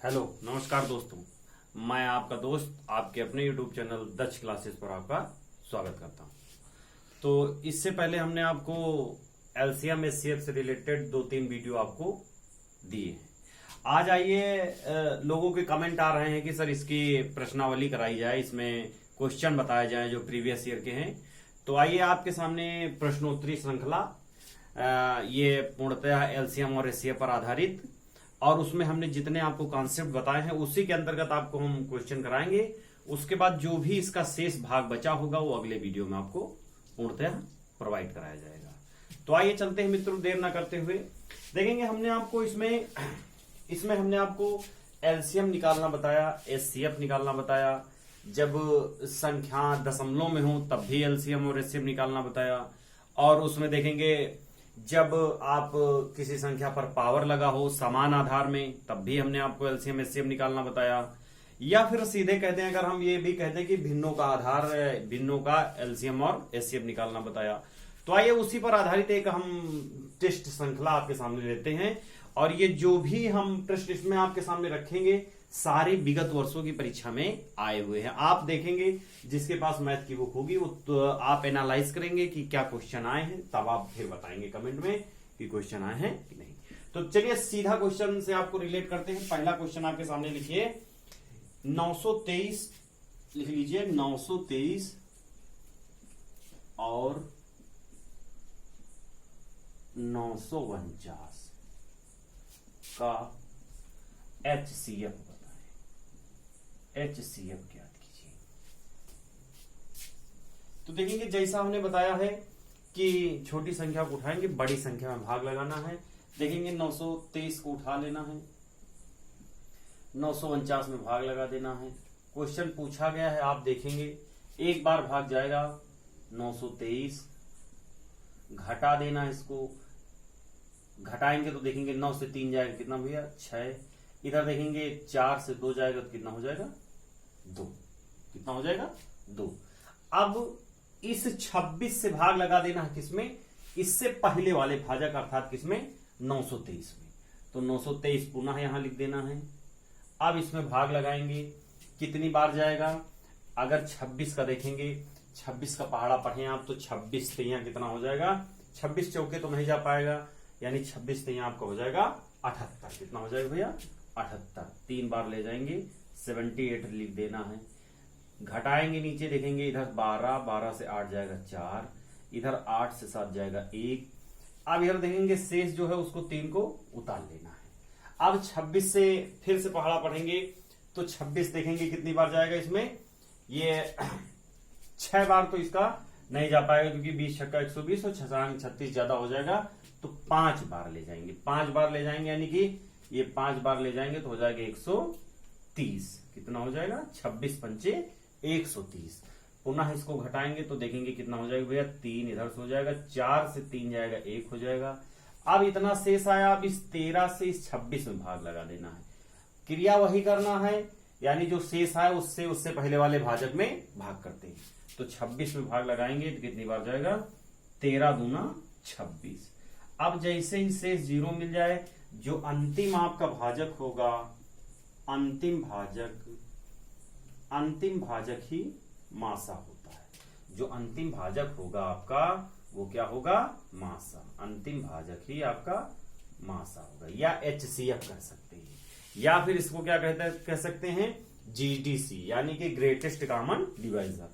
Hello नमस्कार दोस्तों, मैं आपका दोस्त आपके अपने यूट्यूब चैनल दक्ष क्लासेस पर आपका स्वागत करता हूं। तो इससे पहले हमने आपको एलसीएम एचसीएफ से रिलेटेड 2-3 वीडियो आपको दिए हैं। आज आइए, लोगों के कमेंट आ रहे हैं कि सर इसकी प्रश्नावली कराई जाए, इसमें क्वेश्चन बताए जाए जो प्रीवियस ईयर के हैं। तो आइए आपके सामने प्रश्नोत्तरी श्रृंखला, ये पूर्णतः एलसीएम और एचसीएफ पर आधारित, और उसमें हमने जितने आपको कॉन्सेप्ट बताए हैं उसी के अंतर्गत आपको हम क्वेश्चन कराएंगे। उसके बाद जो भी इसका शेष भाग बचा होगा वो अगले वीडियो में आपको पूर्णतः प्रोवाइड कराया जाएगा। तो आइए चलते हैं मित्रों, देर ना करते हुए देखेंगे। हमने आपको इसमें हमने आपको एलसीएम निकालना बताया, एचसीएफ निकालना बताया। जब संख्या दशमलव में हो तब भी एलसीएम और एचसीएफ निकालना बताया। और उसमें देखेंगे जब आप किसी संख्या पर पावर लगा हो समान आधार में, तब भी हमने आपको एलसीएम एचसीएफ निकालना बताया। या फिर सीधे कहते हैं, अगर हम ये भी कहते हैं कि भिन्नों का आधार, भिन्नों का एलसीएम और एचसीएफ निकालना बताया। तो आइए उसी पर आधारित एक हम टेस्ट श्रृंखला आपके सामने लेते हैं। और ये जो भी हम प्रश्न इसमें आपके सामने रखेंगे सारे विगत वर्षों की परीक्षा में आए हुए हैं। आप देखेंगे जिसके पास मैथ की बुक होगी वो तो आप एनालाइज करेंगे कि क्या क्वेश्चन आए हैं, तब आप फिर बताएंगे कमेंट में कि क्वेश्चन आए हैं कि नहीं। तो चलिए सीधा क्वेश्चन से आपको रिलेट करते हैं। पहला क्वेश्चन आपके सामने लिखिए 923, लिख लीजिए 923 और 949 का एचसीएफ एचसीएफ ज्ञात कीजिए। तो देखेंगे जैसा हमने बताया है कि छोटी संख्या को उठाएंगे, बड़ी संख्या में भाग लगाना है। देखेंगे 923 को उठा लेना है, 949 में भाग लगा देना है। क्वेश्चन पूछा गया है, आप देखेंगे एक बार भाग जाएगा 923, घटा देना है। इसको घटाएंगे तो देखेंगे 9 से 3 जाएगा, कितना भैया 6। इधर देखेंगे 4 से 2 जाएगा तो कितना हो जाएगा 2। कितना हो जाएगा 2। अब इस 26 से भाग लगा देना है किसमें, इससे पहले वाले भाजक अर्थात किसमें 923 में। तो 923 पुनः यहां लिख देना है। अब इसमें भाग लगाएंगे, कितनी बार जाएगा। अगर 26 का देखेंगे, 26 का पहाड़ा पढ़े आप तो 26 तियां कितना हो जाएगा, 26 चौके तो नहीं जा पाएगा, यानी 26 तियां आपका हो जाएगा 78। कितना हो जाएगा भैया 78। 3 बार ले जाएंगे 78 लिख देना है। घटाएंगे नीचे देखेंगे इधर 12, 12 से 8 जाएगा 4, इधर 8 से 7 जाएगा 1। अब इधर देखेंगे शेष जो है उसको 3 को उतार लेना है। अब 26 से फिर से पहाड़ा पढ़ेंगे तो 26 देखेंगे कितनी बार जाएगा इसमें, ये 6 बार तो इसका नहीं जा पाएगा क्योंकि 20 छक्का 120 और 6 36 ज्यादा हो जाएगा। तो 5 बार ले जाएंगे, 5 बार ले जाएंगे, यानी कि ये 5 बार ले जाएंगे तो हो जाएगा 130। कितना हो जाएगा 26 पंचे 130। पुनः इसको घटाएंगे तो देखेंगे कितना हो जाएगा भैया 3 इधर से हो जाएगा, 4 से 3 जाएगा 1 हो जाएगा। अब इतना शेष आया, अब इस 13 से इस 26 में भाग लगा देना है। क्रिया वही करना है, यानी जो शेष आया उससे पहले वाले भाजक में भाग करते हैं। तो 26 में भाग लगाएंगे तो कितनी बार जाएगा 13 दूना 26। अब जैसे ही शेष 0 मिल जाए, जो अंतिम आपका भाजक होगा, अंतिम भाजक ही मासा होता है। जो अंतिम भाजक होगा आपका वो क्या होगा, मासा। अंतिम भाजक ही आपका मासा होगा, या एचसीएफ कह सकते हैं, या फिर इसको क्या कह सकते हैं जीडीसी, यानी कि ग्रेटेस्ट कॉमन डिवाइजर।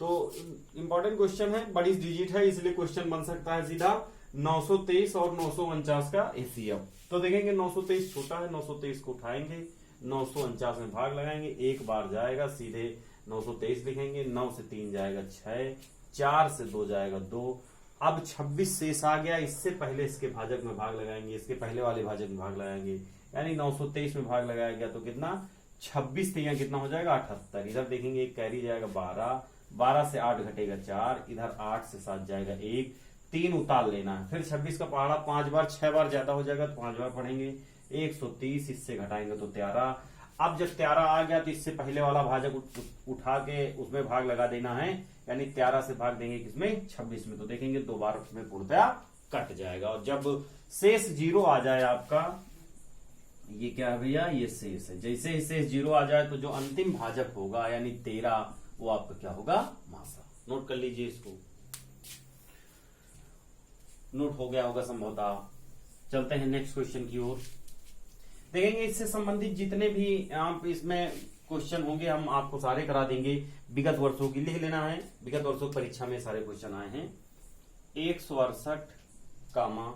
तो इंपॉर्टेंट क्वेश्चन है, बड़ी डिजिट है इसलिए क्वेश्चन बन सकता है सीधा 923 और 949 का एचसीएफ। तो देखेंगे 923 छोटा है, 923 को उठाएंगे, 949 में भाग लगाएंगे, एक बार जाएगा सीधे 923 लिखेंगे, 9 से 3 जाएगा 6, 4 से 2 जाएगा 2। अब 26 शेष आ गया, इससे पहले इसके भाजक में भाग लगाएंगे, इसके पहले वाले भाजक में भाग लगाएंगे, यानी 923 में भाग लगाया गया तो कितना 26 तियां कितना हो जाएगा 78। इधर देखेंगे एक कैरी जाएगा 12, 12 से 8 घटेगा 4, इधर 8 से 7 जाएगा 1, 3 उतार लेना है। फिर 26 का पहाड़ा 5 बार, 6 बार ज्यादा हो जाएगा तो 5 बार पढ़ेंगे, 130 इससे घटाएंगे तो 13। अब जब 13 आ गया तो इससे पहले वाला भाजक उठा के उसमें भाग लगा देना है, यानी 13 से भाग देंगे किसमें 26 में, तो देखेंगे 2 बार उसमें पूर्णतया कट जाएगा। और जब शेष 0 आ जाए आपका ये क्या है भैया, ये शेष है। जैसे ही शेष 0 आ जाए तो जो अंतिम भाजक होगा यानी 13 वो आपका क्या होगा, मासा। नोट कर लीजिए इसको, नोट हो गया होगा संभवतः। चलते हैं नेक्स्ट क्वेश्चन की ओर। देखेंगे इससे संबंधित जितने भी आप इसमें क्वेश्चन होंगे हम आपको सारे करा देंगे। विगत वर्षों की लिख लेना है, विगत वर्षों की परीक्षा में सारे क्वेश्चन आए हैं। 168 कामा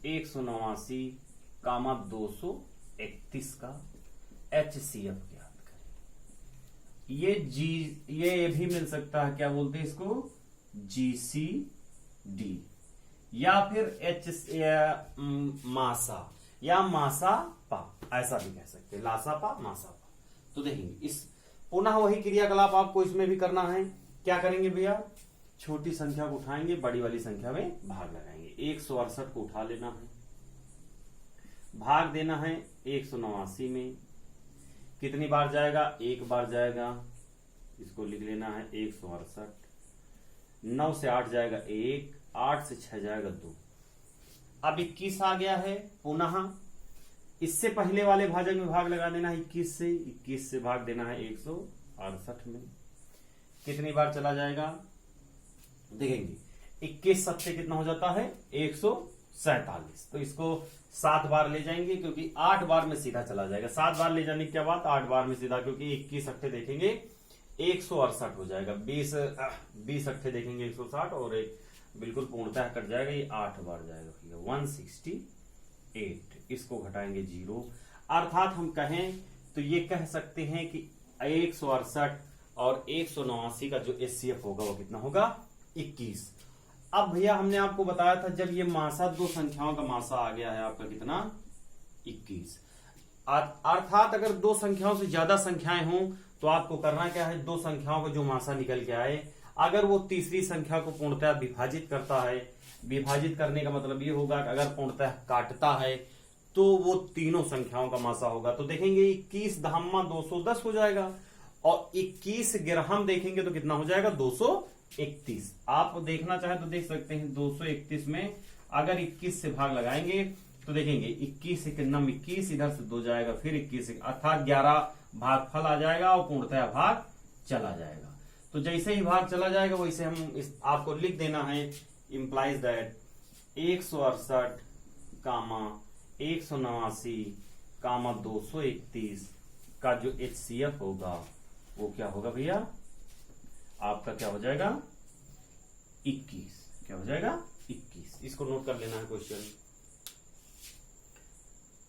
189 कामा 231 का HCF ज्ञात करें। ये भी मिल सकता है, क्या बोलते हैं इसको, GCD या फिर मासा या मासा पा, ऐसा भी कह सकते हैं, लासा पा मासा पा। तो देखेंगे इस पुनः वही क्रियाकलाप आपको इसमें भी करना है। क्या करेंगे भैया, छोटी संख्या को उठाएंगे, बड़ी वाली संख्या में भाग लगाएंगे। 168 को उठा लेना है, भाग देना है 189 में। कितनी बार जाएगा, एक बार जाएगा, इसको लिख लेना है 168। 9 से 8 जाएगा 1, 8 से 6 जाएगा 2। अब 21 आ गया है, पुनः इससे पहले वाले भाजक में भाग लगा देना है 21 से भाग देना है 168 में। कितनी बार चला जाएगा, देखेंगे 21 सत्ते कितना हो जाता है, 147। तो इसको 7 बार ले जाएंगे क्योंकि 8 बार में सीधा चला जाएगा। 7 बार ले जाने की क्या बात, 8 बार में सीधा, क्योंकि 21 अट्ठे देखेंगे 168 हो जाएगा। 20 अट्ठे देखेंगे 160 और एक बिल्कुल पूर्णतः कट जाएगा, ये 8 बार जाएगा 168। इसको घटाएंगे 0, अर्थात हम कहें तो ये कह सकते हैं कि 168 और 189 का जो HCF होगा वो कितना होगा, 21। अब भैया हमने आपको बताया था जब ये मासा, दो संख्याओं का मासा आ गया है आपका कितना, 21। अर्थात अगर दो संख्याओं से ज्यादा संख्याएं हों तो आपको करना क्या है, दो संख्याओं का जो मासा निकल के आए, अगर वो तीसरी संख्या को पूर्णतः विभाजित करता है, विभाजित करने का मतलब ये होगा कि अगर पूर्णतः काटता है तो वो तीनों संख्याओं का मासा होगा। तो देखेंगे 21 धामा 210 हो जाएगा और 21 ग्राम देखेंगे तो कितना हो जाएगा, 231। आप देखना चाहे तो देख सकते हैं 231 में अगर 21 से भाग लगाएंगे तो देखेंगे 21 एक नम 21, इधर से 2 जाएगा, फिर 21 अर्थात 11 भागफल आ जाएगा और पूर्णतः भाग चला जाएगा। तो जैसे ही भाग चला जाएगा वैसे हम आपको लिख देना है, इंप्लाइज दैट 168 कामा 189 कामा 231 का जो HCF होगा वो क्या होगा भैया, आपका क्या हो जाएगा, 21। क्या हो जाएगा, 21। इसको नोट कर लेना है,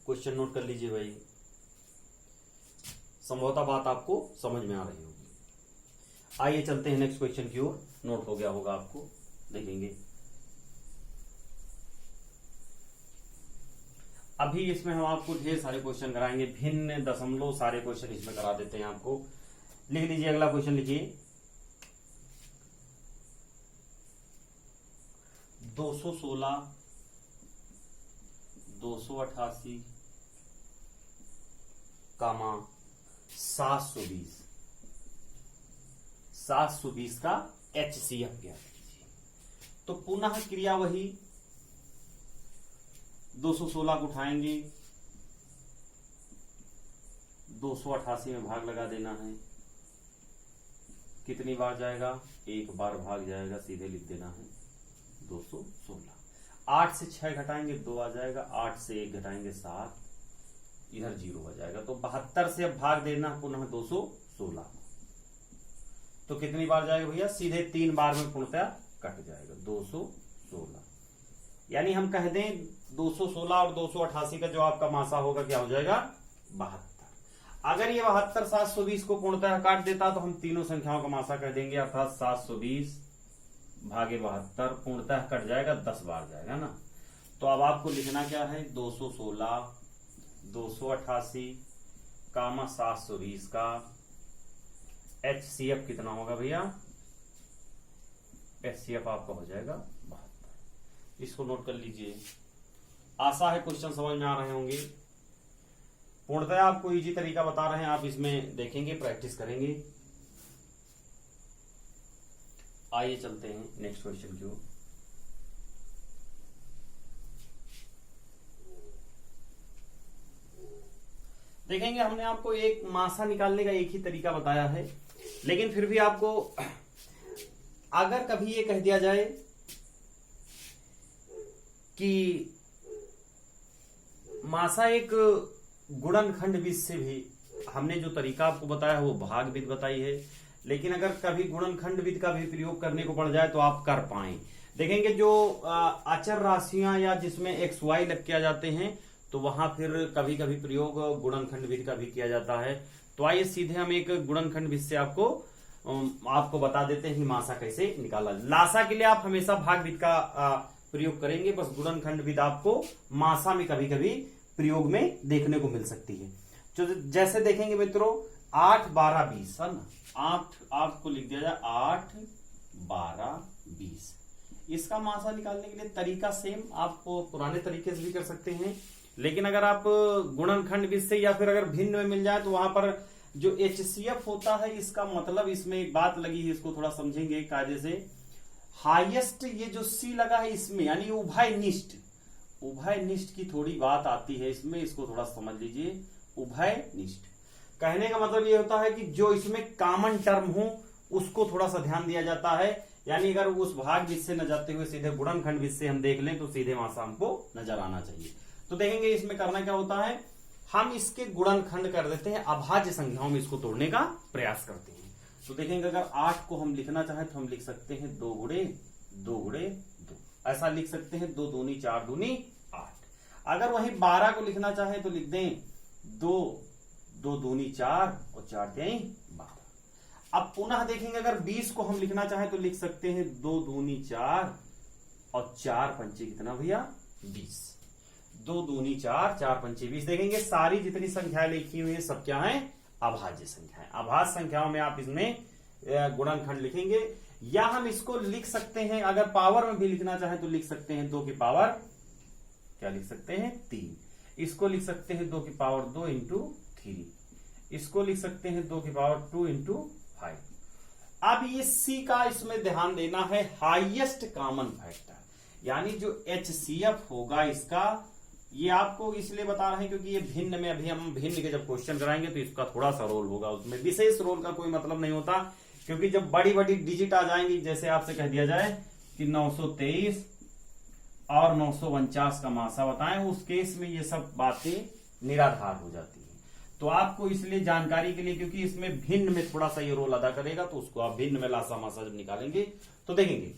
क्वेश्चन नोट कर लीजिए भाई। संभवतः बात आपको समझ में आ रही होगी। आइए चलते हैं नेक्स्ट क्वेश्चन की ओर। नोट हो गया होगा आपको, देखेंगे। अभी इसमें हम आपको ढेर सारे क्वेश्चन कराएंगे, भिन्न दशमलव सारे क्वेश्चन इसमें करा देते हैं आपको। लिख लीजिए, अगला क्वेश्चन लिखिए। 216 288 कामा 720 का HCF ज्ञात कीजिए। तो पुनः क्रिया वही, 216 को उठाएंगे, 288 में भाग लगा देना है। कितनी बार जाएगा, एक बार भाग जाएगा, सीधे लिख देना है 216। 8 से 6 घटाएंगे 2 आ जाएगा, 8 से 1 घटाएंगे 7, इधर 0 हो जाएगा। तो 72 से अब भाग देना पुनः 216। तो कितनी बार जाएगा भैया, सीधे 3 बार में पूर्णतः कट जाएगा 216। यानी हम कह दें 216 और 288 का जो आपका मासा होगा क्या हो जाएगा, 72। अगर ये 72 720 को पूर्णतः काट देता तो हम तीनों संख्याओं का मासा कह देंगे, अर्थात 720 भागे 72 पूर्णतः कट जाएगा, 10 बार जाएगा ना। तो अब आपको लिखना क्या है, 216 288 कामा 720 का HCF कितना होगा भैया, HCF आपका हो जाएगा 72। इसको नोट कर लीजिए। आशा है क्वेश्चन समझ में आ रहे होंगे। पूर्णतः आपको इजी तरीका बता रहे हैं, आप इसमें देखेंगे, प्रैक्टिस करेंगे। आइए चलते हैं नेक्स्ट क्वेश्चन की ओर। देखेंगे हमने आपको एक मासा निकालने का एक ही तरीका बताया है, लेकिन फिर भी आपको अगर कभी ये कह दिया जाए कि मासा एक गुणनखंड बीज से भी, हमने जो तरीका आपको बताया वो भाग विधि बताई है, लेकिन अगर कभी गुणनखंड विधि का भी प्रयोग करने को पड़ जाए तो आप कर पाए। देखेंगे जो अचर राशियां या जिसमें एक्स वाई लग किया जाते हैं तो वहां फिर कभी कभी प्रयोग गुणनखंड विधि का भी किया जाता है। तो आइए सीधे हम एक गुणनखंड विधि से आपको बता देते हैं मासा कैसे निकाला। लासा के लिए आप हमेशा भाग विधि का प्रयोग करेंगे, बस गुणनखंड विधि आपको मासा में कभी कभी प्रयोग में देखने को मिल सकती है। जो जैसे देखेंगे मित्रों 8 12 20 है ना, 8 को लिख दिया जाए 8 12 20। इसका मासा निकालने के लिए तरीका सेम आप पुराने तरीके से भी कर सकते हैं, लेकिन अगर आप गुणनखंड विधि से या फिर अगर भिन्न में मिल जाए तो वहां पर जो HCF होता है, इसका मतलब इसमें एक बात लगी है, इसको थोड़ा समझेंगे कायदे से। हाईएस्ट ये जो C लगा है इसमें यानी उभयनिष्ठ, उभयनिष्ठ की थोड़ी बात आती है इसमें, इसको थोड़ा समझ लीजिए। उभयनिष्ठ कहने का मतलब ये होता है कि जो इसमें कॉमन टर्म हो उसको थोड़ा सा ध्यान दिया जाता है, यानी अगर उस भाग विधि से न जाते हुए सीधे गुणनखंड विधि से हम देख लें तो सीधे मासा हमको नजर आना चाहिए। तो देखेंगे इसमें करना क्या होता है, हम इसके गुणनखंड कर देते हैं, अभाज्य संख्याओं में इसको तोड़ने का प्रयास करते हैं। तो देखेंगे अगर 8 को हम लिखना चाहें तो हम लिख सकते हैं 2 गुणे 2 गुणे 2, ऐसा लिख सकते हैं 2 दूनी 4 दूनी 8। अगर वहीं 12 को लिखना चाहें तो लिख दें 2 2 दूनी 4 और 4 तिहाई 12। अब पुनः देखेंगे अगर 20 को हम लिखना चाहें तो लिख सकते हैं 2 दूनी 4 और 4 पंचे कितना भैया 20। 2 दूनी 4 4 पंचे 20। देखेंगे सारी जितनी संख्याएं लिखी हुई है सब क्या है, अभाज्य संख्याएं। अभाज्य संख्याओं में आप इसमें गुणनखंड लिखेंगे, या हम इसको लिख सकते हैं अगर पावर में भी लिखना चाहें तो लिख सकते हैं 2 की पावर क्या लिख सकते हैं 3। इसको लिख सकते हैं 2 की पावर 2 इंटू 3। इसको लिख सकते हैं 2 की पावर 2 इंटू 5। अब ये C का इसमें ध्यान देना है, हाईएस्ट कॉमन फैक्टर, यानी जो HCF होगा इसका, ये आपको इसलिए बता रहे हैं क्योंकि ये भिन्न में, अभी हम भिन्न के जब क्वेश्चन कराएंगे तो इसका थोड़ा सा रोल होगा, उसमें विशेष रोल का कोई मतलब नहीं होता, क्योंकि जब बड़ी बड़ी डिजिट आ जाएंगी, जैसे आपसे कह दिया जाए कि 923 और 949 का मासा बताएं, उस केस में ये सब बातें निराधार हो जाती है। तो आपको इसलिए जानकारी के लिए, क्योंकि इसमें भिन्न में थोड़ा सा ये रोल अदा करेगा, तो उसको आप भिन्न में लासा मासा जब निकालेंगे तो देखेंगे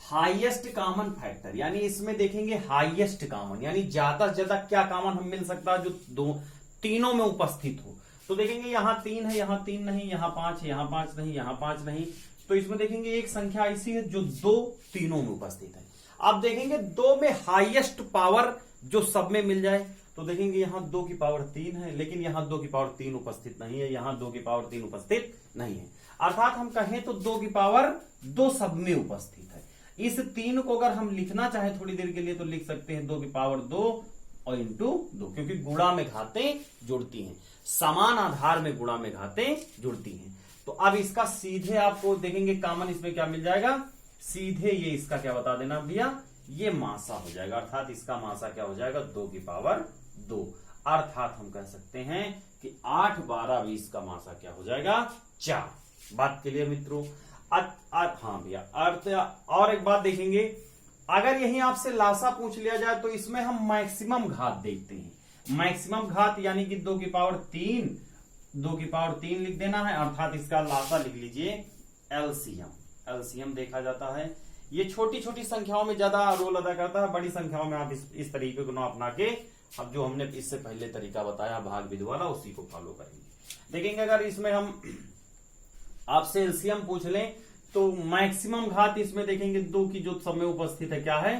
हाईएस्ट कॉमन फैक्टर, यानी इसमें देखेंगे हाईएस्ट कॉमन, यानी ज्यादा से ज्यादा क्या कॉमन हम मिल सकता है जो तीनों में उपस्थित हो। तो देखेंगे यहां 3 है, यहां 3 नहीं, यहां 5 है, यहां 5 नहीं, यहां 5 नहीं, तो इसमें देखेंगे एक संख्या ऐसी है जो 2 तीनों में उपस्थित है। अब देखेंगे 2 में हाईएस्ट पावर जो सब में मिल जाए, तो देखेंगे यहां 2 की पावर 3 है, लेकिन यहां 2 की पावर 3 उपस्थित नहीं है, यहां 2 की पावर 3 उपस्थित नहीं है। अर्थात हम कहें तो 2 की पावर 2 सब में उपस्थित है। इस 3 को अगर हम लिखना चाहे थोड़ी देर के लिए तो लिख सकते हैं 2 की पावर 2 और इंटू 2, क्योंकि गुणा में घातें जुड़ती हैं, समान आधार में गुणा में घातें जुड़ती हैं। तो अब इसका सीधे आपको देखेंगे कॉमन इसमें क्या मिल जाएगा, सीधे ये इसका क्या बता देना भैया, ये मासा हो जाएगा। अर्थात इसका मासा क्या हो जाएगा 2 की पावर 2। अर्थात हम कह सकते हैं कि 8 12 20 का मासा क्या हो जाएगा 4। बात क्लियर मित्रों? हाँ भैया अर्थ। और एक बात देखेंगे, अगर यही आपसे लासा पूछ लिया जाए तो इसमें हम मैक्सिमम घात देखते हैं। मैक्सिमम घात यानी कि 2 की पावर 3, 2 की पावर 3 लिख देना है, अर्थात इसका लासा लिख लीजिए एलसीएम। एलसीएम देखा जाता है, ये छोटी छोटी संख्याओं में ज्यादा रोल अदा करता है, बड़ी संख्याओं में आप इस तरीके को ना अपना के, अब जो हमने इससे पहले तरीका बताया भाग विधि वाला, उसी को फॉलो करेंगे। देखेंगे अगर इसमें हम आपसे एलसीएम पूछ लें तो मैक्सिमम घात इसमें देखेंगे 2 की जो सब में उपस्थित है क्या है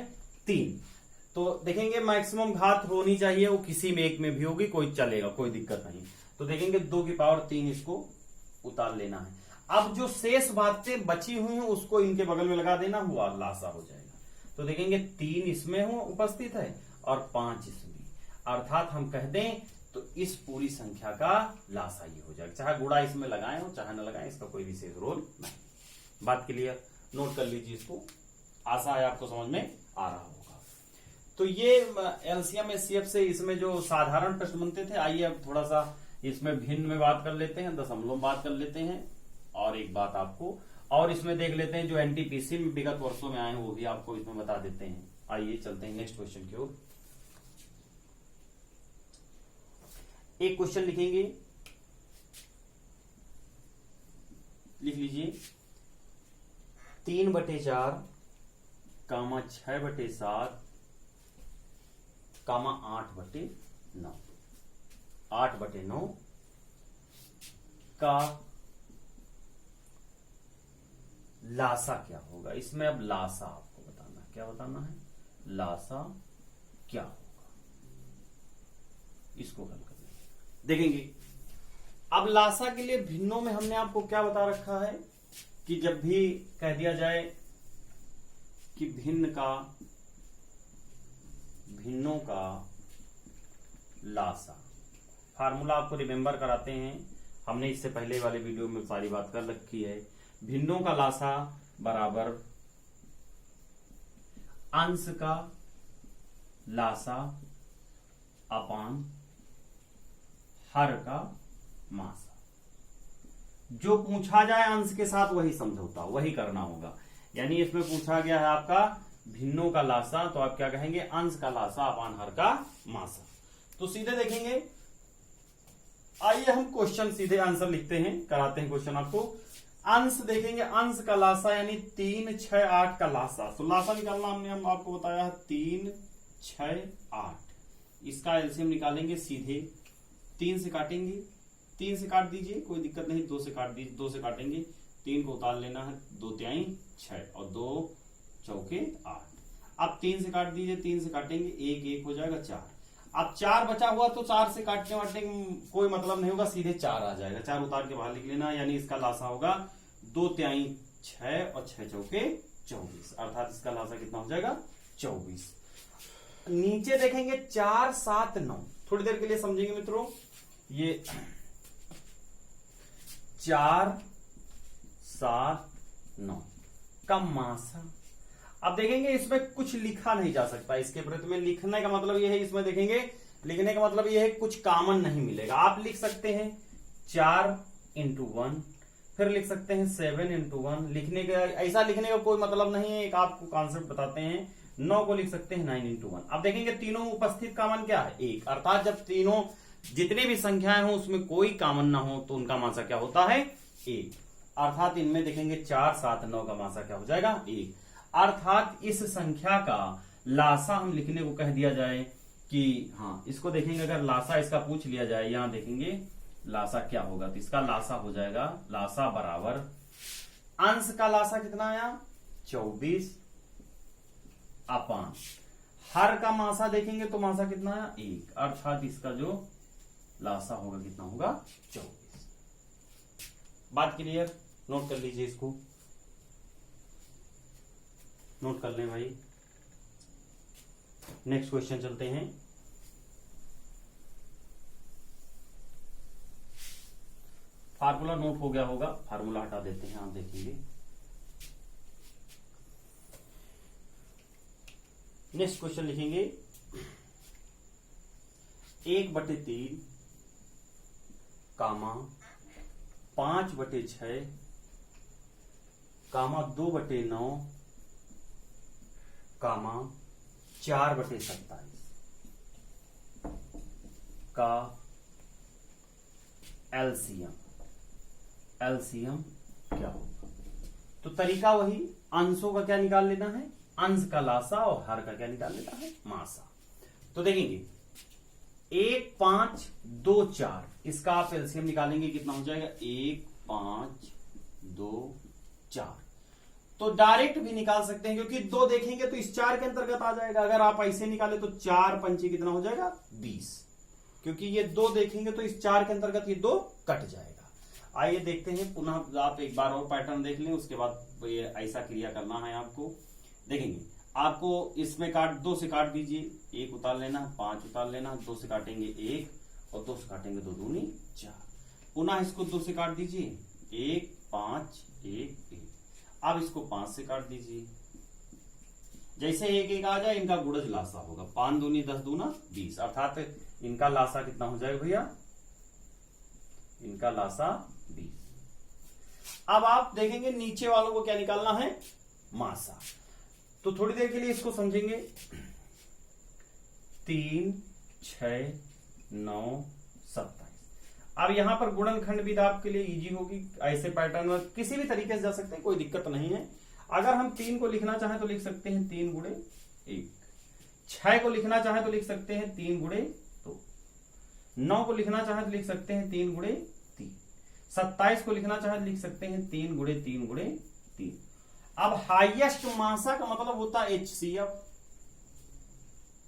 3। तो देखेंगे मैक्सिमम घात होनी चाहिए, वो किसी में एक में भी होगी, कोई चलेगा, कोई दिक्कत नहीं। तो देखेंगे 2 की पावर 3 इसको उतार लेना है। अब जो शेष बातें बची हुई हैं उसको इनके बगल में लगा देना, हुआ लासा हो जाएगा। तो देखेंगे 3 इसमें हो उपस्थित है और 5 इसमें, अर्थात हम कह दें तो इस पूरी संख्या का लासा ये हो जाएगा। चाहे गुणा इसमें लगाएं हो चाहे न लगाएं, इसका कोई विशेष रोल नहीं। बात क्लियर? नोट कर लीजिए इसको, आशा है आपको समझ में आ रहा होगा। तो ये एलसीएम एचसीएफ से इसमें जो साधारण प्रश्न बनते थे, आइए अब थोड़ा सा इसमें भिन्न में बात कर लेते हैं, दशमलव में बात कर लेते हैं, और एक बात आपको और इसमें देख लेते हैं जो एनटीपीसी में विगत वर्षों में आए हैं वो भी आपको इसमें बता देते हैं। आइए चलते हैं नेक्स्ट क्वेश्चन की ओर। एक क्वेश्चन लिखेंगे, लिख लीजिए 3/4 कामा 6/7 कामा 8/9 8/9 का लासा क्या होगा। इसमें अब लासा आपको बताना है, क्या बताना है, लासा क्या होगा, इसको हल कर देखेंगे। अब लासा के लिए भिन्नों में हमने आपको क्या बता रखा है कि जब भी कह दिया जाए कि भिन्नों का लासा, फार्मूला आपको रिमेंबर कराते हैं, हमने इससे पहले वाले वीडियो में सारी बात कर रखी है। भिन्नों का लासा बराबर अंश का लासा अपान हर का मासा। जो पूछा जाए अंश के साथ वही समझौता, वही करना होगा। यानी इसमें पूछा गया है आपका भिन्नों का लासा, तो आप क्या कहेंगे, अंश का लासा अपान हर का मासा। तो सीधे देखेंगे, आइए हम क्वेश्चन सीधे आंसर लिखते हैं, कराते हैं क्वेश्चन आपको। अंश देखेंगे, अंश का लासा यानी 3, 6, 8 का लासा। तो लासा निकालना हमने हम आपको बताया है 3, 6, 8। इसका एलसीएम निकालेंगे, सीधे 3 से काटेंगे, 3 से काट दीजिए, कोई दिक्कत नहीं, 2 से काट दीजिए, 2 से काटेंगे, 3 को उतार लेना है, 2 तिहाई 6 और 2 चौके 8। अब 3 से काट दीजिए, 3 से काटेंगे, 1 1 हो जाएगा 4। अब 4 बचा हुआ तो 4 से काटने वाटने कोई मतलब नहीं होगा, सीधे 4 आ जाएगा, 4 उतार के बाहर लिख लेना। यानी इसका लासा होगा 2 तिहाई 6 और 6 चौके 24, अर्थात इसका लासा कितना हो जाएगा 24। नीचे देखेंगे 4, 7, 9, थोड़ी देर के लिए समझेंगे मित्रों। ये 4, 7, 9 का मासा। अब देखेंगे इसमें कुछ लिखा नहीं जा सकता, इसके प्रति में लिखने का मतलब यह है, इसमें देखेंगे लिखने का मतलब यह है कुछ कॉमन नहीं मिलेगा। आप लिख सकते हैं 4 × 1, फिर लिख सकते हैं 7 × 1। लिखने का ऐसा लिखने का कोई मतलब नहीं है, एक आपको कॉन्सेप्ट बताते हैं। 9 को लिख सकते हैं 9 × 1। अब देखेंगे तीनों उपस्थित कॉमन क्या है, 1, अर्थात जब तीनों जितनी भी संख्याएं हो उसमें कोई कॉमन ना हो तो उनका मासा क्या होता है 1, अर्थात इनमें देखेंगे 4, 7, 9 का मासा क्या हो जाएगा 1। अर्थात इस संख्या का लासा हम लिखने को कह दिया जाए कि हाँ, इसको देखेंगे अगर लासा इसका पूछ लिया जाए, यहां देखेंगे लासा क्या होगा, तो इसका लासा हो जाएगा, लासा बराबर अंश का लासा कितना आया 24 अपान हर का मासा देखेंगे तो मासा कितना आया 1, अर्थात इसका जो लासा होगा कितना होगा 24। बात क्लियर, नोट कर लीजिए, इसको नोट कर लें भाई। नेक्स्ट क्वेश्चन चलते हैं। फार्मूला नोट हो गया होगा, फार्मूला हटा देते हैं, आप देखेंगे। नेक्स्ट क्वेश्चन लिखेंगे 1/3 कामा 5/6 कामा 2/9 कामा 4/27 का एलसीएम क्या होगा। तो तरीका वही, अंशों का क्या निकाल लेना है, अंश का लासा, और हर का क्या निकाल लेना है मासा। तो देखेंगे 1, 5, 2, 4, इसका आप एलसीएम निकालेंगे, कितना हो जाएगा 1, 5, 2, 4। तो डायरेक्ट भी निकाल सकते हैं, क्योंकि 2 देखेंगे तो इस 4 के अंतर्गत आ जाएगा। अगर आप ऐसे निकाले तो 4 पंचे कितना हो जाएगा 20, क्योंकि ये 2 देखेंगे तो इस 4 के अंतर्गत ये 2 कट जाएगा। आइए देखते हैं, पुनः आप एक बार और पैटर्न देख लें, उसके बाद ये ऐसा क्रिया करना है आपको। देखेंगे आपको इसमें 2 से काट दीजिए, 1 उतार लेना, 5 उतार लेना, 2 से काटेंगे 1 और 2 से काटेंगे 2 दूनी 4। पुनः इसको 2 से काट दीजिए, 1, 5, 1, 1। अब इसको 5 से काट दीजिए, जैसे एक एक आ जाए इनका गुणज लासा होगा, 5 दूनी 10 दूना 20, अर्थात इनका लासा कितना हो जाएगा भैया, इनका लासा 20। अब आप देखेंगे नीचे वालों को क्या निकालना है, मासा। तो थोड़ी देर के लिए इसको समझेंगे। 3, 6, 9, 27। अब यहां पर गुणनखंड विधि आपके लिए इजी होगी, ऐसे पैटर्न में किसी भी तरीके से जा सकते हैं, कोई दिक्कत नहीं है। अगर हम 3 को लिखना चाहें तो लिख सकते हैं 3 गुणे 1, 6 को लिखना चाहें तो लिख सकते हैं 3 गुणे 2, 9 को लिखना चाहें तो लिख सकते हैं 3 गुणे 3, 27 को लिखना चाहें तो लिख सकते हैं 3 गुणे 3 गुणे 3। अब हाईएस्ट मासा का मतलब होता है HCF,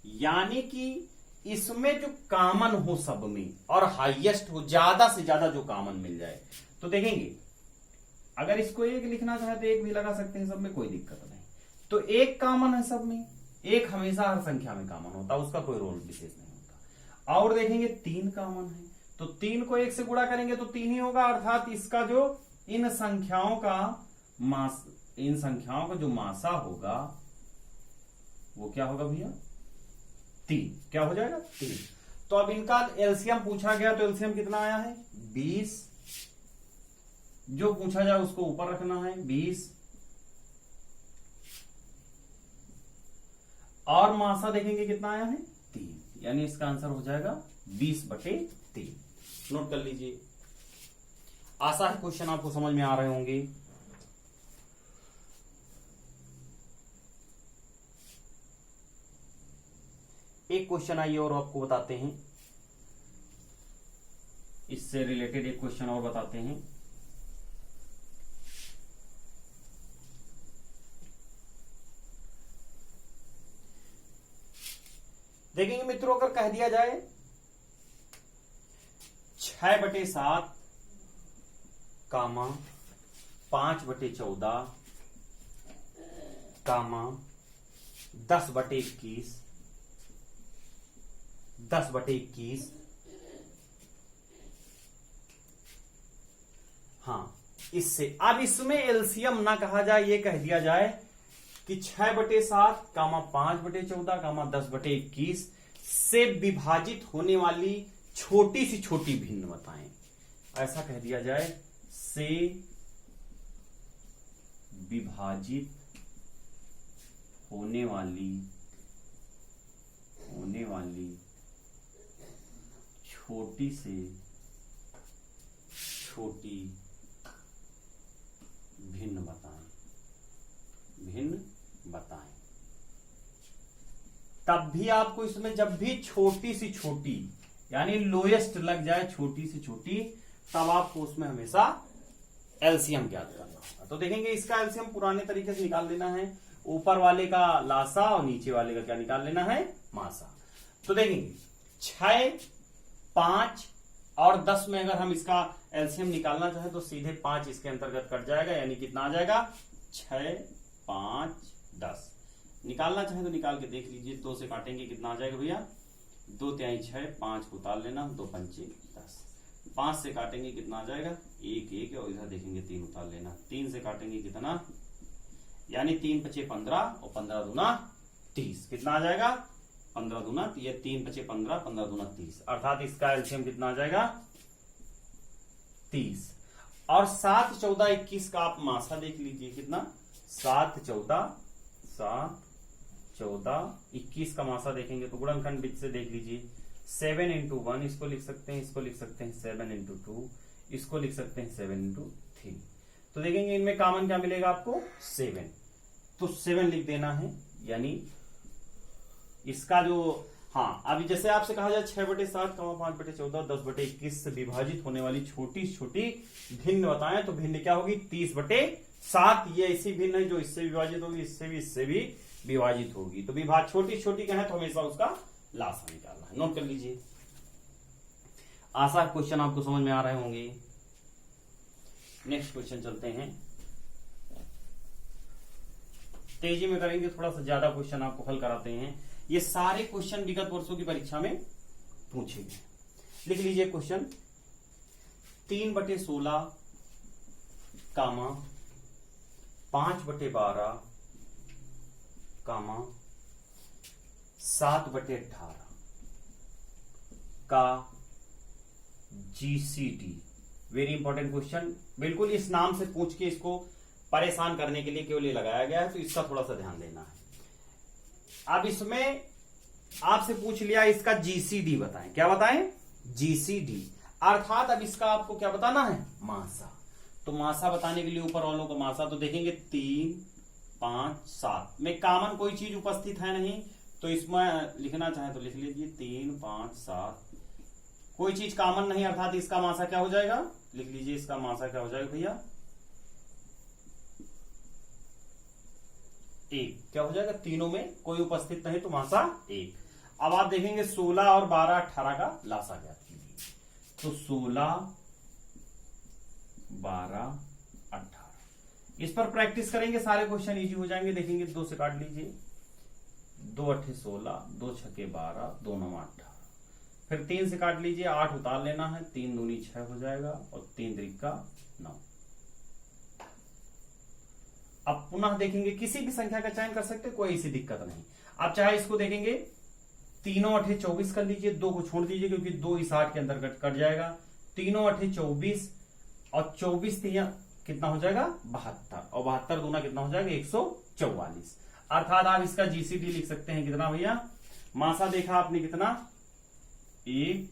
यानी कि इसमें जो कॉमन हो सब में और हाईएस्ट हो, ज्यादा से ज्यादा जो कॉमन मिल जाए। तो देखेंगे अगर इसको 1 लिखना चाहे तो 1 भी लगा सकते हैं सब में, कोई दिक्कत नहीं। तो 1 कॉमन है सब में, 1 हमेशा हर संख्या में कॉमन होता है, उसका कोई रोल विशेष नहीं होता। और देखेंगे 3 कॉमन है, तो 3 को 1 से गुणा करेंगे तो 3 ही होगा, अर्थात इसका जो इन संख्याओं का जो मासा होगा वो क्या होगा भैया, 3। क्या हो जाएगा, 3। तो अब इनका एलसीएम पूछा गया, तो एलसीएम कितना आया है, 20। जो पूछा जाए उसको ऊपर रखना है, 20। और मासा देखेंगे कितना आया है, 3, यानी इसका आंसर हो जाएगा 20/3। नोट कर लीजिए। आशा है क्वेश्चन आपको समझ में आ रहे होंगे। एक क्वेश्चन आइए और आपको बताते हैं, इससे रिलेटेड एक क्वेश्चन और बताते हैं। देखेंगे मित्रों, अगर कह दिया जाए 6/7 कामा 5/14 कामा 10/21 10/21। हाँ, इससे अब इसमें एलसीएम ना कहा जाए, ये कह दिया जाए कि 6/7 कामा 5/14 कामा 10/21 से विभाजित होने वाली छोटी से छोटी भिन्न बताएं। ऐसा कह दिया जाए, से विभाजित होने वाली छोटी से छोटी भिन्न बताएं। तब भी आपको इसमें जब भी छोटी सी छोटी यानी लोएस्ट लग जाए, छोटी सी छोटी, तब आपको उसमें हमेशा एलसीएम ज्ञात करना होगा। तो देखेंगे इसका एलसीएम पुराने तरीके से निकाल लेना है, ऊपर वाले का लासा और नीचे वाले का क्या निकाल लेना है, मासा। तो देखेंगे 6, 5 और 10 में अगर हम इसका एलसीएम निकालना चाहे तो सीधे 5 इसके अंतर्गत कट जाएगा, यानी कितना आ जाएगा, 6, 5, 10। निकालना चाहे तो निकाल के देख लीजिए, 2 से काटेंगे कितना आ जाएगा भैया, 2 तिहाई 6, 5 को उतार लेना, 2 पंचे 10। 5 से काटेंगे कितना आ जाएगा, 1 1, और इधर देखेंगे 3 उतार लेना, 3 से काटेंगे कितना, यानी 3 पचे 15 और 15 दूना 30। कितना आ जाएगा, 15 दूना, ये 3 पचे 15, 15 दूना 30, अर्थात इसका एलसीएम कितना आ जाएगा, 30। और 7, 14, 21 का आप मासा देख लीजिए, कितना, 7, 14, 21 का मासा देखेंगे तो गुणनखंड विधि से देख लीजिए, 7 × 1 इसको लिख सकते हैं, इसको लिख सकते हैं 7 × 2, इसको लिख सकते हैं 7 × 3। तो देखेंगे इनमें कॉमन क्या मिलेगा आपको, 7। तो 7 लिख देना है, यानी इसका जो, हाँ, अभी जैसे आपसे कहा जाए 6/7 कामा 5/14 10/21 से विभाजित होने वाली छोटी छोटी भिन्न बताएं, तो भिन्न क्या होगी, 30/7। ये ऐसी भिन्न है जो इससे विभाजित होगी, इससे भी विभाजित होगी। तो विभाज छोटी छोटी का है तो हमेशा उसका लासा निकालना है। नोट कर लीजिए। आशा क्वेश्चन आपको समझ में आ रहे होंगे। नेक्स्ट क्वेश्चन चलते हैं, तेजी में करेंगे, थोड़ा सा ज्यादा क्वेश्चन आपको हल कराते हैं। ये सारे क्वेश्चन विगत वर्षों की परीक्षा में पूछे गए। लिख लीजिए क्वेश्चन, 3/16 कामा 5/12 कामा 7/18 का GCD। वेरी इंपॉर्टेंट क्वेश्चन, बिल्कुल इस नाम से पूछ के इसको परेशान करने के लिए केवल ये लगाया गया है, तो इसका थोड़ा सा ध्यान देना है। अब इसमें आपसे पूछ लिया इसका GCD बताएं, क्या बताएं? GCD, अर्थात अब इसका आपको क्या बताना है? मासा। तो मासा बताने के लिए ऊपर वालों का मासा तो देखेंगे 3, 5, 7 में कॉमन कोई चीज उपस्थित है नहीं, तो इसमें लिखना चाहे तो लिख लीजिए 3, 5, 7, कोई चीज कॉमन नहीं, अर्थात इसका मासा क्या हो जाएगा? लिख लीजिए इसका मासा क्या हो जाएगा भैया? 1। क्या हो जाएगा? तीनों में कोई उपस्थित नहीं तो मासा 1। अब आप देखेंगे 16 और 12, 18 का लासा ज्ञात कीजिए। तो 16, 12, 18 इस पर प्रैक्टिस करेंगे, सारे क्वेश्चन इजी हो जाएंगे। देखेंगे 2 से काट लीजिए, 2 8 16, 2 6 12, 2 9 18, फिर 3 से काट लीजिए, 8 उतार लेना है, 3 दूनी 6 हो जाएगा और 3 त्रिका 9। अब पुनः देखेंगे किसी भी संख्या का चयन कर सकते, कोई ऐसी दिक्कत नहीं। अब चाहे इसको देखेंगे 3 8 24 कर लीजिए, 2 को छोड़ दीजिए क्योंकि 2 इस 8 के अंतर्गत कट जाएगा। 3 8 24 और 24 कितना हो जाएगा? 72 और 72 दूना कितना हो जाएगा? 144। अर्थात आप इसका GCD लिख सकते हैं कितना भैया? मासा देखा आपने कितना? 1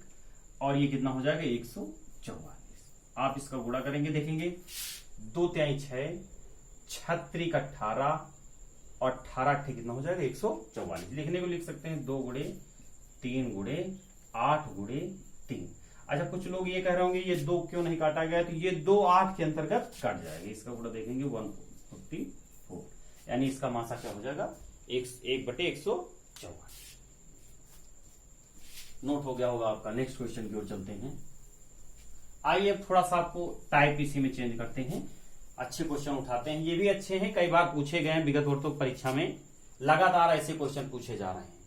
और ये कितना हो जाएगा? 144। आप इसका गुणा करेंगे, देखेंगे 2 तिहाई 6, 6 18 और 18 कितना हो जाएगा? 144। लिखने को लिख सकते हैं 2 गुणे 3 गुणे 8 गुणे 3। अच्छा, कुछ लोग ये कह रहे होंगे ये 2 क्यों नहीं काटा गया? तो ये 2 8 के अंतर्गत कट जाएगा। इसका गुणा देखेंगे 144, यानी इसका मासा क्या हो जाएगा? 1/144। नोट हो गया होगा आपका। नेक्स्ट क्वेश्चन की ओर चलते हैं। आइए अब थोड़ा सा आपको टाइप इसी में चेंज करते हैं, अच्छे क्वेश्चन उठाते हैं। ये भी अच्छे हैं, कई बार पूछे गए हैं विगत वर्षों परीक्षा में, लगातार ऐसे क्वेश्चन पूछे जा रहे हैं।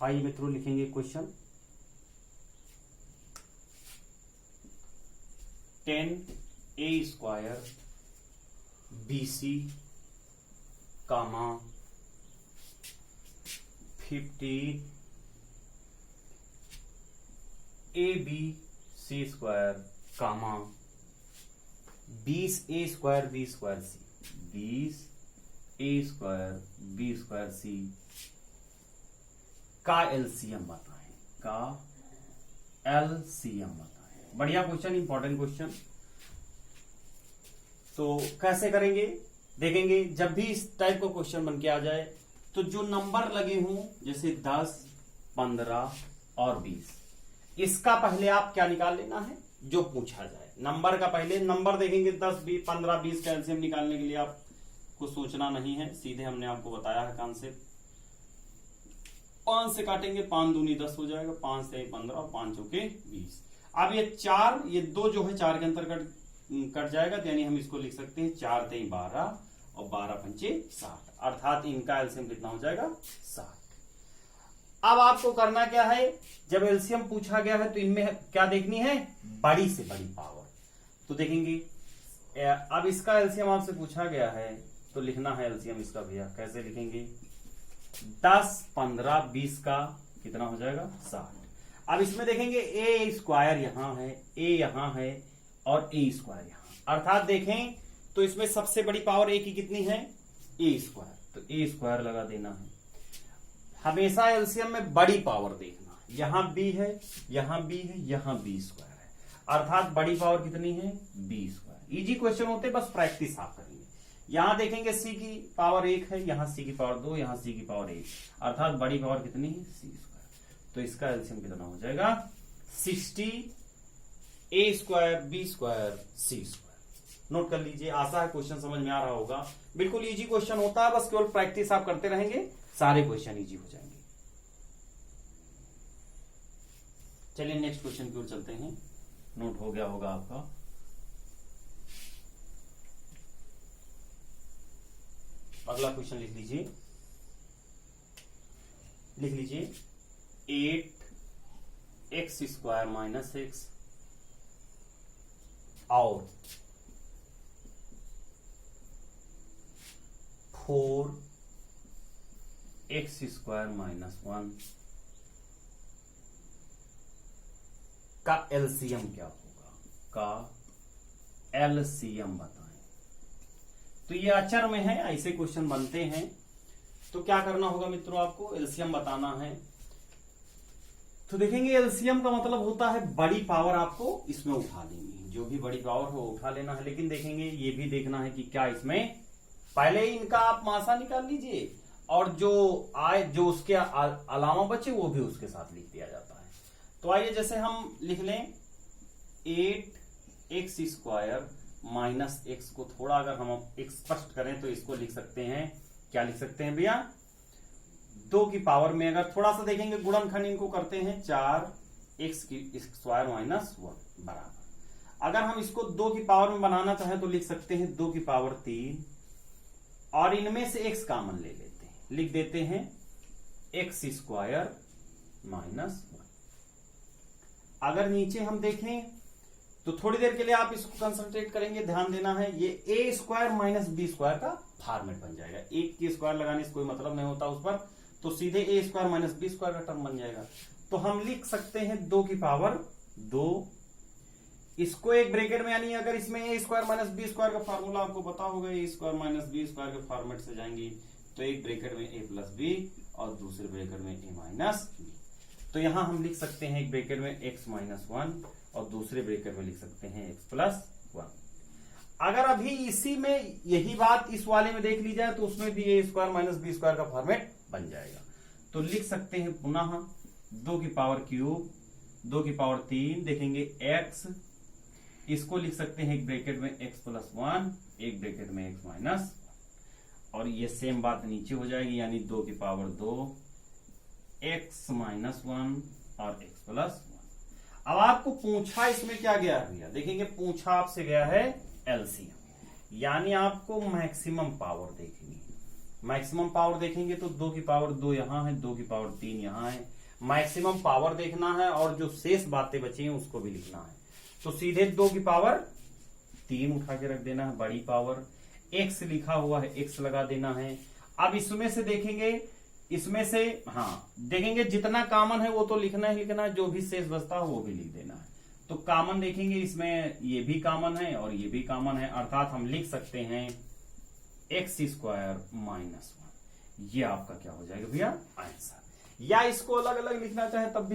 आइए मित्रों लिखेंगे question. 10a² BC, 15 ABC², 20a² B²C का एलसीएम बताएं, का एलसीएम बताएं। बढ़िया क्वेश्चन, इंपॉर्टेंट क्वेश्चन। तो कैसे करेंगे देखेंगे। जब भी इस टाइप का क्वेश्चन बन के आ जाए तो जो नंबर लगे हों जैसे 10, 15 और 20, इसका पहले आप क्या निकाल लेना है? जो पूछा जाए नंबर का पहले नंबर देखेंगे। 10, 20, 15, 20 का एलसीएम निकालने के लिए आपको सोचना नहीं है, सीधे हमने आपको बताया है कॉन्सेप्ट। 5 से काटेंगे, 5 दूनी 10 हो जाएगा, 5 से 15 और 5 चौके 20। अब ये 4, ये 2 जो है 4 के अंतर्गत कट जाएगा, तो यानी हम इसको लिख सकते हैं 4 3 12 और 12 पंचे 60, अर्थात इनका एलसीएम कितना हो जाएगा? 60। अब आपको करना क्या है? जब एलसीएम पूछा गया है तो इनमें क्या देखनी है? बड़ी से बड़ी पावर। तो देखेंगे अब इसका एलसीएम आपसे पूछा गया है तो लिखना है एलसीएम इसका भैया। कैसे लिखेंगे? 10, 15, 20 का कितना हो जाएगा? 60। अब इसमें देखेंगे a² यहां है, a यहां है और a² यहां, अर्थात देखें तो इसमें सबसे बड़ी पावर a की कितनी है? a², तो a² लगा देना है। हमेशा एलसीएम में बड़ी पावर देखना है, यहां b है, यहां b है, यहां b² है, अर्थात बड़ी पावर कितनी है? b²। इजी क्वेश्चन होते, बस प्रैक्टिस आप करेंगे। यहां देखेंगे c की पावर 1 है, यहां c की पावर 2, यहां c की पावर 1, अर्थात बड़ी पावर कितनी है? c²। तो इसका एलसीएम कितना हो जाएगा? 60 a² b² c²। नोट कर लीजिए, आशा है क्वेश्चन समझ में आ रहा होगा। बिल्कुल इजी क्वेश्चन होता है, बस केवल प्रैक्टिस आप करते रहेंगे, सारे क्वेश्चन इजी हो जाएंगे। चलिए नेक्स्ट क्वेश्चन की ओर चलते हैं। नोट हो गया होगा आपका। अगला क्वेश्चन लिख लीजिए। लिख लीजिए 8x² माइनस x और 4x² माइनस 1 का एलसीएम क्या होगा, का एलसीएम बताएं। तो ये अचर में है, ऐसे क्वेश्चन बनते हैं। तो क्या करना होगा मित्रों, आपको एलसीएम बताना है। तो देखेंगे एलसीएम का मतलब होता है बड़ी पावर आपको इसमें उठा लेनी है, जो भी बड़ी पावर हो उठा लेना है। लेकिन देखेंगे ये भी देखना है कि क्या इसमें पहले ही इनका आप मासा निकाल लीजिए और जो आए जो उसके अलावा बचे वो भी उसके साथ लिख दिया जाता है। तो आइए जैसे हम लिख लें 8x² माइनस x को थोड़ा अगर हम स्पष्ट करें तो इसको लिख सकते हैं, क्या लिख सकते हैं भैया, 2 की पावर में अगर थोड़ा सा देखेंगे गुणनखंड इनको करते हैं 4x² माइनस 1 बराबर। अगर हम इसको 2 की पावर में बनाना चाहें तो लिख सकते हैं 2 की पावर 3 और इनमें से x कॉमन ले लेते हैं, लिख देते हैं x² माइनस 1। अगर नीचे हम देखें तो थोड़ी देर के लिए आप इसको कंसंट्रेट करेंगे, ध्यान देना है, ये a² माइनस b² का फॉर्मेट बन जाएगा। एक की स्क्वायर लगाने से कोई मतलब नहीं होता उस पर, तो सीधे a² माइनस b² का टर्म बन जाएगा। तो हम लिख सकते हैं 2 की पावर 2, इसको एक ब्रैकेट में, यानी अगर इसमें a² माइनस b² का फॉर्मूला आपको पता होगा, a² माइनस b² के फॉर्मेट से जाएंगे तो एक ब्रैकेट में a प्लस b और दूसरे ब्रैकेट में a माइनस b। तो यहां हम लिख सकते हैं एक ब्रैकेट में x माइनस 1 और दूसरे ब्रैकेट में लिख सकते हैं x प्लस 1। अगर अभी इसी में यही बात इस वाले में देख ली जाए तो उसमें भी a² माइनस b² का फॉर्मेट बन जाएगा। तो लिख सकते हैं पुनः 2 की पावर क्यूब, 2 की पावर 3, देखेंगे x, इसको लिख सकते हैं एक ब्रैकेट में x प्लस 1, एक ब्रैकेट में x माइनस, और ये सेम बात नीचे हो जाएगी, यानी 2 की पावर 2, x माइनस 1 और x प्लस 1। अब आपको पूछा इसमें क्या गया है भैया, देखेंगे पूछा आपसे गया है एलसीएम, यानी आपको मैक्सिमम पावर देखनी है। मैक्सिमम पावर देखेंगे तो 2 की पावर 2 यहां है, 2 की पावर 3 यहां है, मैक्सिमम पावर देखना है और जो शेष बातें बची हैं उसको भी लिखना है। तो सीधे 2 की पावर 3 उठा के रख देना है, बड़ी पावर, x लिखा हुआ है x लगा देना है। अब इसमें से देखेंगे, इसमें से देखेंगे जितना कॉमन है वो तो लिखना ही लिखना है, जो भी शेष बचता है वो भी लिख देना है। तो कॉमन देखेंगे इसमें ये भी कॉमन है और ये भी कॉमन है, अर्थात हम लिख सकते हैं x² माइनस 1। ये आपका क्या हो जाएगा भैया, आंसर। या इसको अलग अलग लिखना चाहे तब भी